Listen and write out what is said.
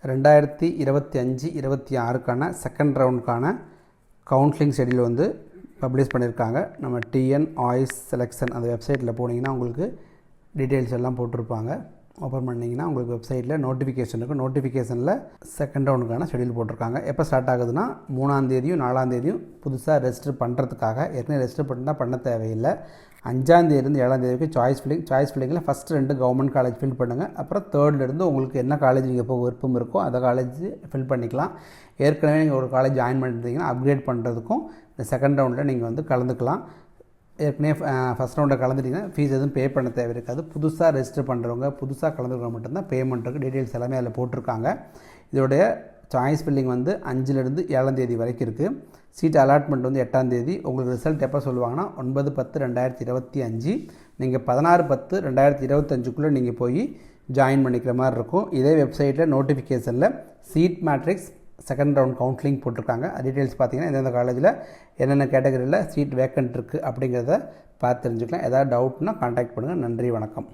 2025-26க்கான second ரவுண்டுக்கான counselling schedule வந்து publish பண்ணியிருக்காங்க. நம்ம டிஎன் ஆய்ஸ் செலெக்ஷன் அந்த வெப்சைட்டில் போனீங்கன்னா உங்களுக்கு டீட்டெயில்ஸ் எல்லாம் போட்டிருப்பாங்க. ஓப்பன் பண்ணிங்கன்னா உங்களுக்கு வெப்சைட்டில் நோட்டிஃபிகேஷன் இருக்கும். நோட்டிஃபிகேஷனில் செகண்ட் ரவுண்டுக்கான ஷெடியூல் போட்டிருக்காங்க. எப்போ ஸ்டார்ட் ஆகுதுன்னா 3ஆம் தேதியும் 4ஆம் தேதியும் புதுசாக ரெஜிஸ்டர் பண்ணுறதுக்காக. ஏற்கனவே ரெஜிஸ்டர் பண்ணால் பண்ண தேவையில்லை. 5ஆம் தேதியிலேருந்து 7ஆம் தேதி வரைக்கும் சாய்ஸ் ஃபில்லிங்கில் ஃபஸ்ட்டு 2 கவர்மெண்ட் காலேஜ் ஃபில் பண்ணுங்கள். அப்புறம் தேர்ட்லேருந்து உங்களுக்கு என்ன காலேஜ் நீங்கள் போக விருப்பம் இருக்கோ அந்த காலேஜ் ஃபில் பண்ணிக்கலாம். ஏற்கனவே நீங்கள் ஒரு காலேஜ் ஜாயின் பண்ணியிருந்தீங்கன்னா அப்கிரேட் பண்ணுறதுக்கும் இந்த செகண்ட் ரவுண்டில் நீங்கள் வந்து கலந்துக்கலாம். ஏற்கனவே ஃபஸ்ட் ரவுண்டில் கலந்துட்டிங்கன்னா ஃபீஸ் எதுவும் பே பண்ண தேவை இருக்காது. புதுசாக ரெஜிஸ்டர் பண்ணுறவங்க புதுசாக கலந்துக்கிறவங்க மட்டும்தான் பேமெண்ட் இருக்குது. டீட்டெயில்ஸ் எல்லாமே அதில் போட்டிருக்காங்க. இதோடைய சாய்ஸ் ஃபில்லிங் வந்து 5லேருந்து 7ஆம் தேதி வரைக்கும் இருக்குது. சீட் அலாட்மெண்ட் வந்து 8ஆம் தேதி. உங்களுக்கு ரிசல்ட் எப்போ சொல்லுவாங்கன்னா 9/10/2025. நீங்கள் 16/10/2025க்குள்ளே நீங்கள் போய் ஜாயின் பண்ணிக்கிற மாதிரி இருக்கும். இதே வெப்சைட்டில் நோட்டிஃபிகேஷனில் seat matrix second round counselling போட்டிருக்காங்க. டீட்டெயில்ஸ் பார்த்தீங்கன்னா எந்தெந்த காலேஜில் என்னென்ன கேட்டகரியில் சீட் வேக்கன்ட் இருக்குது அப்படிங்கிறத பார்த்து தெரிஞ்சுக்கலாம். ஏதாவது டவுட்னா கான்டாக்ட் பண்ணுங்கள். நன்றி, வணக்கம்.